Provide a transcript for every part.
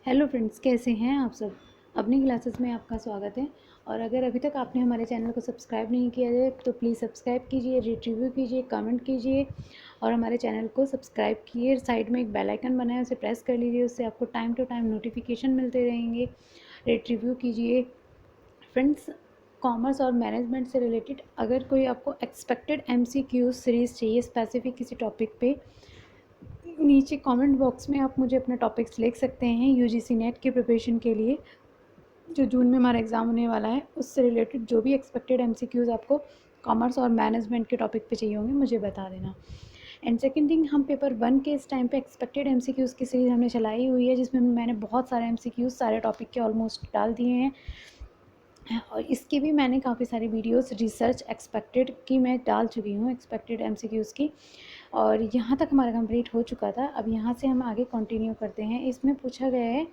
Hello friends, कैसे हैं आप सब। अपनी क्लासेस में आपका स्वागत है। और अगर अभी तक आपने हमारे चैनल को सब्सक्राइब नहीं किया है तो प्लीज़ सब्सक्राइब कीजिए, रेट रिव्यू कीजिए, कमेंट कीजिए और हमारे चैनल को सब्सक्राइब कीजिए। साइड में एक बेल आइकन बना है, उसे प्रेस कर लीजिए, उससे आपको टाइम टू टाइम नोटिफिकेशन मिलते रहेंगे। रेट रिव्यू कीजिए। फ्रेंड्स, कॉमर्स और मैनेजमेंट से रिलेटेड अगर कोई आपको एक्सपेक्टेड MCQ सीरीज़ चाहिए स्पेसिफिक किसी टॉपिक पे, नीचे कमेंट बॉक्स में आप मुझे अपने टॉपिक्स लिख सकते हैं। UGC नेट की प्रिपरेशन के लिए जो जून में हमारा एग्ज़ाम होने वाला है, उससे रिलेटेड जो भी एक्सपेक्टेड MCQs आपको कॉमर्स और मैनेजमेंट के टॉपिक पे चाहिए होंगे, मुझे बता देना। एंड सेकंड थिंग, हम पेपर 1 के इस टाइम पे एक्सपेक्टेड MCQs की सीरीज़ हमने चलाई हुई है, जिसमें मैंने बहुत सारे MCQs सारे टॉपिक के ऑलमोस्ट डाल दिए हैं। और इसकी भी मैंने काफ़ी सारी वीडियोस रिसर्च एक्सपेक्टेड की मैं डाल चुकी हूँ, एक्सपेक्टेड MCQs की। और यहाँ तक हमारा कंप्लीट हो चुका था। अब यहाँ से हम आगे कंटिन्यू करते हैं। इसमें पूछा गया है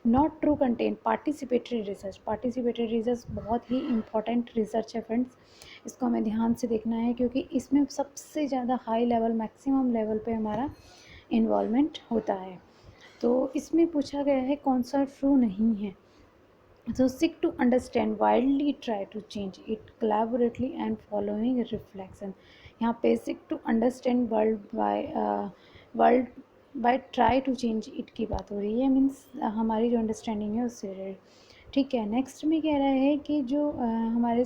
not true content participatory research. Participatory research बहुत ही इंपॉर्टेंट रिसर्च है फ्रेंड्स, इसको हमें ध्यान से देखना है क्योंकि इसमें सबसे ज़्यादा हाई लेवल मैक्सिमम लेवल पे हमारा इन्वॉल्वमेंट होता है। तो इसमें पूछा गया है कौन सा ट्रू नहीं है। So seek to understand, widely try to change it collaboratively and following reflection. यहाँ पे seek to understand world by try to change it की बात हो रही है, मीन्स हमारी जो अंडरस्टैंडिंग है उससे रिलेटेड। ठीक है, नेक्स्ट में कह रहा है कि जो हमारे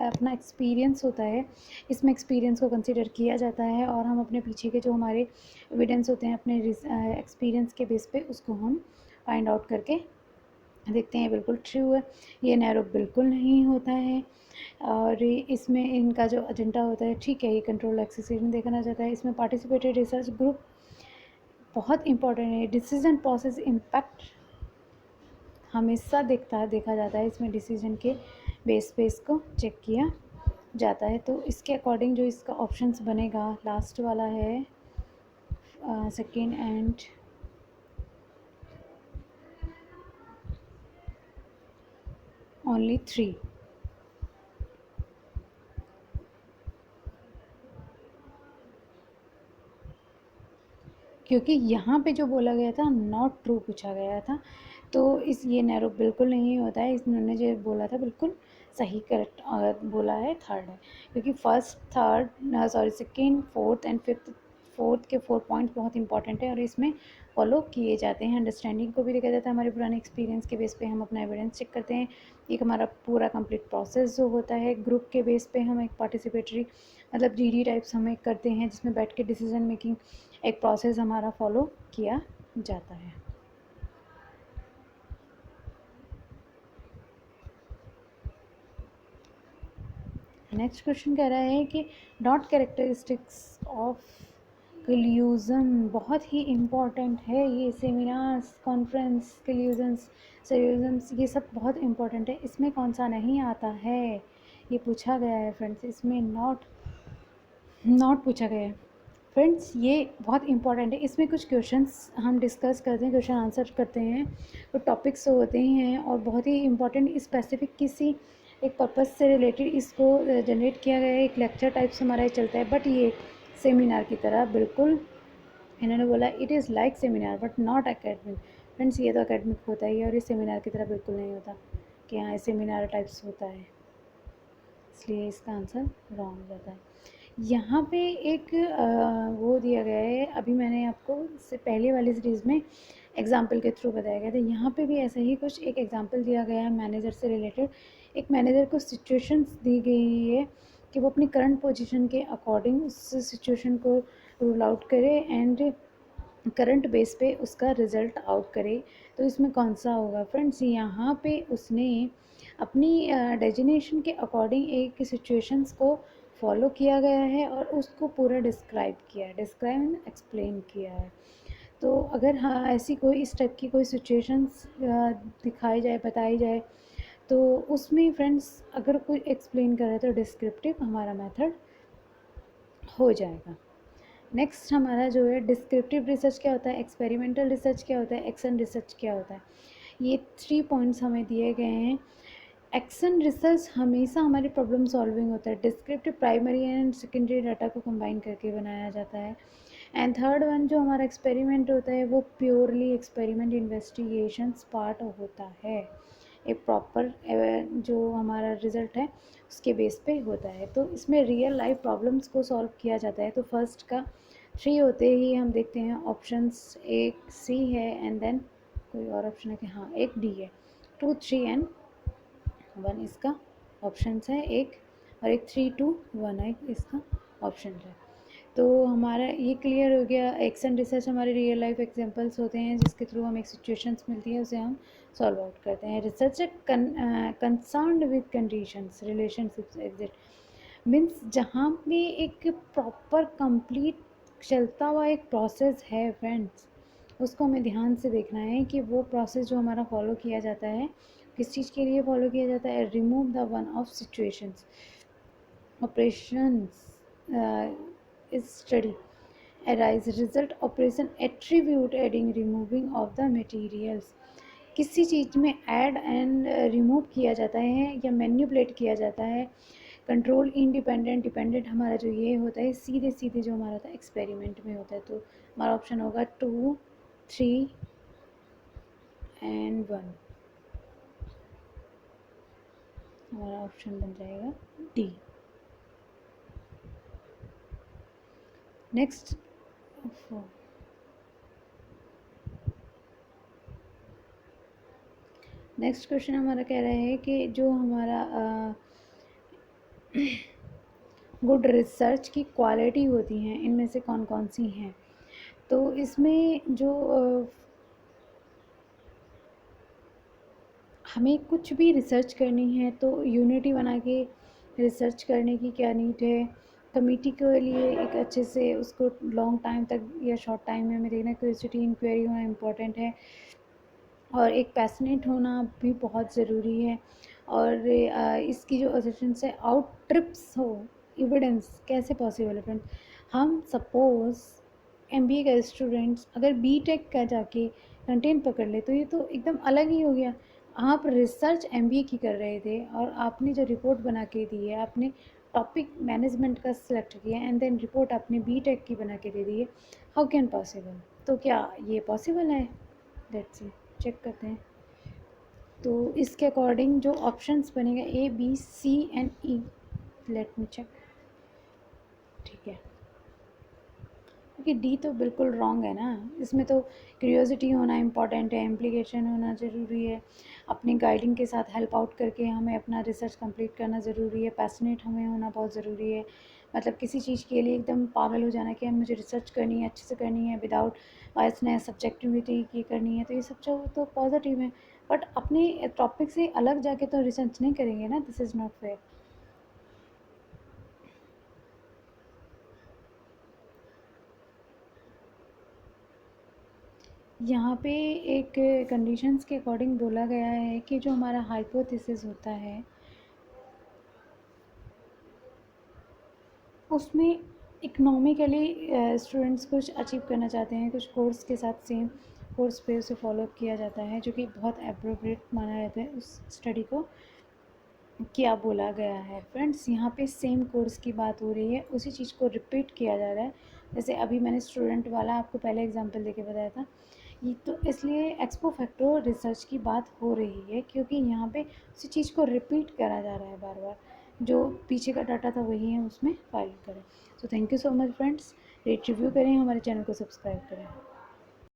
अपना एक्सपीरियंस होता है, इसमें एक्सपीरियंस को कंसिडर किया जाता है और हम अपने पीछे के जो हमारे एविडेंस होते हैं अपने एक्सपीरियंस के बेस पे उसको हम फाइंड आउट करके देखते हैं। बिल्कुल ट्रू है, ये नैरो बिल्कुल नहीं होता है। और इसमें इनका जो एजेंडा होता है, ठीक है, ये कंट्रोल एक्सेसिशन देखना चाहता है। इसमें पार्टिसिपेटेड रिसर्च ग्रुप बहुत इंपॉर्टेंट है। डिसीजन प्रोसेस इम्पैक्ट हमेशा देखा जाता है, इसमें डिसीजन के बेस पे इसको चेक किया जाता है। तो इसके अकॉर्डिंग जो इसका ऑप्शंस बनेगा लास्ट वाला है, सेकेंड एंड ओनली 3। क्योंकि यहाँ पे जो बोला गया था नॉट ट्रू पूछा गया था, तो इस ये नैरो बिल्कुल नहीं होता है। इन्होंने जो बोला था बिल्कुल सही करेक्ट बोला है, थर्ड है। क्योंकि first third sorry second fourth and fifth, fourth के 4 पॉइंट्स बहुत इंपॉर्टेंट है और इसमें फॉलो किए जाते हैं। अंडरस्टैंडिंग को भी देखा जाता है, हमारे पुराने एक्सपीरियंस के बेस पे हम अपना एविडेंस चेक करते हैं। एक हमारा पूरा कंप्लीट प्रोसेस जो होता है ग्रुप के बेस पे हम एक पार्टिसिपेटरी मतलब GD टाइप्स हम एक करते हैं, जिसमें बैठ के डिसीजन मेकिंग एक प्रोसेस हमारा फॉलो किया जाता है। नेक्स्ट क्वेश्चन कह रहा है कि नॉट कैरेक्टरिस्टिक्स ऑफ कल्यूजन। बहुत ही इम्पॉर्टेंट है ये, सेमिनार्स, कॉन्फ्रेंस, कल्यूजन्स, सल्यूजन्स, ये सब बहुत इम्पॉर्टेंट है। इसमें कौन सा नहीं आता है, ये पूछा गया है फ्रेंड्स। इसमें नॉट पूछा गया है फ्रेंड्स, ये बहुत इंपॉर्टेंट है। इसमें कुछ क्वेश्चंस हम डिस्कस करते हैं, क्वेश्चन आंसर करते हैं, तो टॉपिक्स होते हैं और बहुत ही इंपॉर्टेंट स्पेसिफिक किसी एक पर्पस से रिलेटेड इसको जनरेट किया गया है। एक लेक्चर टाइप से हमारा ये चलता है, बट ये सेमिनार की तरह बिल्कुल, इन्होंने बोला it is like seminar but not academic. Friends, ये तो एकेडमिक होता ही है और ये सेमिनार की तरह बिल्कुल नहीं होता कि हाँ सेमिनार टाइप्स होता है, इसलिए इसका आंसर रॉन्ग हो जाता है। यहाँ पे एक वो दिया गया है, अभी मैंने आपको इससे पहले वाली सीरीज़ में एग्जाम्पल के थ्रू बताया गया था। यहाँ पे भी ऐसा ही कुछ एक एग्जाम्पल दिया गया है मैनेजर से रिलेटेड। एक मैनेजर को सिचुएशंस दी गई है कि वो अपनी करंट पोजीशन के अकॉर्डिंग उस सिचुएशन को रूल आउट करे एंड करंट बेस पे उसका रिज़ल्ट आउट करे। तो इसमें कौन सा होगा फ्रेंड्स, यहाँ पे उसने अपनी डेजिनेशन के अकॉर्डिंग एक सिचुएशंस को फॉलो किया गया है और उसको पूरा डिस्क्राइब किया है, डिस्क्राइब एंड एक्सप्लेन किया है। तो अगर हाँ ऐसी कोई इस टाइप की कोई सिचुएशंस दिखाई जाए, बताई जाए, तो उसमें फ्रेंड्स अगर कोई एक्सप्लेन कर रहा है तो डिस्क्रिप्टिव हमारा मेथड हो जाएगा। नेक्स्ट हमारा जो है डिस्क्रिप्टिव रिसर्च क्या होता है, एक्सपेरिमेंटल रिसर्च क्या होता है, एक्शन रिसर्च क्या होता है। ये 3 पॉइंट्स हमें दिए गए हैं। एक्शन रिसर्च हमेशा हमारी प्रॉब्लम सॉल्विंग होता है। Descriptive primary and secondary data को कंबाइन करके बनाया जाता है। एंड थर्ड वन जो हमारा एक्सपेरिमेंट होता है वो प्योरली एक्सपेरिमेंट इन्वेस्टिगेशंस पार्ट होता है, एक प्रॉपर जो हमारा रिज़ल्ट है उसके बेस पे होता है। तो इसमें रियल लाइफ प्रॉब्लम्स को सॉल्व किया जाता है। तो फर्स्ट का 3 होते ही हम देखते हैं ऑप्शंस, एक सी है एंड देन कोई और ऑप्शन है कि हाँ एक डी है। 2 3 एंड 1 इसका ऑप्शन है एक, और एक 3 2 1 है इसका ऑप्शन है। तो हमारा ये क्लियर हो गया। एक्शन रिसर्च हमारे रियल लाइफ एग्जांपल्स होते हैं जिसके थ्रू हमें एक सिचुएशंस मिलती है, उसे हम सॉल्व आउट करते हैं। Research concerned with conditions relationships exit means जहाँ भी एक प्रॉपर कंप्लीट चलता हुआ एक प्रोसेस है फ्रेंड्स, उसको हमें ध्यान से देखना है कि वो प्रोसेस जो हमारा फॉलो किया जाता है किस चीज़ के लिए फॉलो किया जाता है। Remove the one of situations operations is study arise result operation attribute adding removing of the materials। किसी चीज़ में ऐड एंड रिमूव किया जाता है या मैन्युपुलेट किया जाता है। कंट्रोल इंडिपेंडेंट डिपेंडेंट हमारा जो ये होता है सीधे सीधे जो हमारा होता है एक्सपेरिमेंट में होता है। तो हमारा ऑप्शन होगा 2 3 एंड 1, हमारा ऑप्शन बन जाएगा डी। नेक्स्ट नेक्स्ट क्वेश्चन हमारा कह रहा है कि जो हमारा गुड रिसर्च की क्वालिटी होती हैं इनमें से कौन कौन सी हैं। तो इसमें जो हमें कुछ भी रिसर्च करनी है तो यूनिटी बना के रिसर्च करने की क्या नीड है। कमेटी के लिए एक अच्छे से उसको लॉन्ग टाइम तक या शॉर्ट टाइम में हमें देखना, क्यूरियोसिटी इंक्वायरी होना इम्पॉर्टेंट है, और एक पैशनेट होना भी बहुत ज़रूरी है। और इसकी जो असेसेंस है आउट ट्रिप्स हो एविडेंस कैसे पॉसिबल है फ्रेंड्स। हम सपोज़ एमबीए का स्टूडेंट्स अगर बीटेक का जाके कंटेंट पकड़ ले तो ये तो एकदम अलग ही हो गया। आप रिसर्च एमबीए की कर रहे थे और आपने जो रिपोर्ट बना के दी है, आपने टॉपिक मैनेजमेंट का सिलेक्ट किया एंड देन रिपोर्ट आपने बीटेक की बना के दे दी है। हाउ कैन पॉसिबल, तो क्या ये पॉसिबल है? लेट्स सी, चेक करते हैं। तो इसके अकॉर्डिंग जो ऑप्शंस बनेगा A B C and E, let me check. ठीक है, क्योंकि डी तो बिल्कुल रॉन्ग है ना। इसमें तो क्यूरियोसिटी होना इम्पॉर्टेंट है, इम्प्लीकेशन होना ज़रूरी है, अपनी गाइडिंग के साथ हेल्प आउट करके हमें अपना रिसर्च कंप्लीट करना ज़रूरी है, पैशनेट हमें होना बहुत ज़रूरी है। मतलब किसी चीज़ के लिए एकदम पागल हो जाना कि मुझे रिसर्च करनी है, अच्छे से करनी है, विदाउट बायसनेस सब्जेक्टिविटी की करनी है, तो ये सब जो तो पॉजिटिव है। बट अपने टॉपिक से अलग जाके तो रिसर्च नहीं करेंगे ना, दिस इज़ नॉट फेयर। यहाँ पे एक कंडीशंस के अकॉर्डिंग बोला गया है कि जो हमारा हाइपोथेसिस होता है उसमें इकोनॉमिकली स्टूडेंट्स कुछ अचीव करना चाहते हैं, कुछ कोर्स के साथ सेम कोर्स पे उसे फॉलोअप किया जाता है, जो कि बहुत अप्रोप्रिएट माना जाता है उस स्टडी को। क्या बोला गया है फ्रेंड्स, यहाँ पे सेम कोर्स की बात हो रही है, उसी चीज़ को रिपीट किया जा रहा है। जैसे अभी मैंने स्टूडेंट वाला आपको पहले एग्जांपल देके बताया था, ये तो इसलिए एक्सपो फैक्टो रिसर्च की बात हो रही है क्योंकि यहाँ पे उसी चीज़ को रिपीट करा जा रहा है बार बार। जो पीछे का डाटा था वही है उसमें फाइल करें। So thank you so much friends, rate review करें, हमारे चैनल को सब्सक्राइब करें।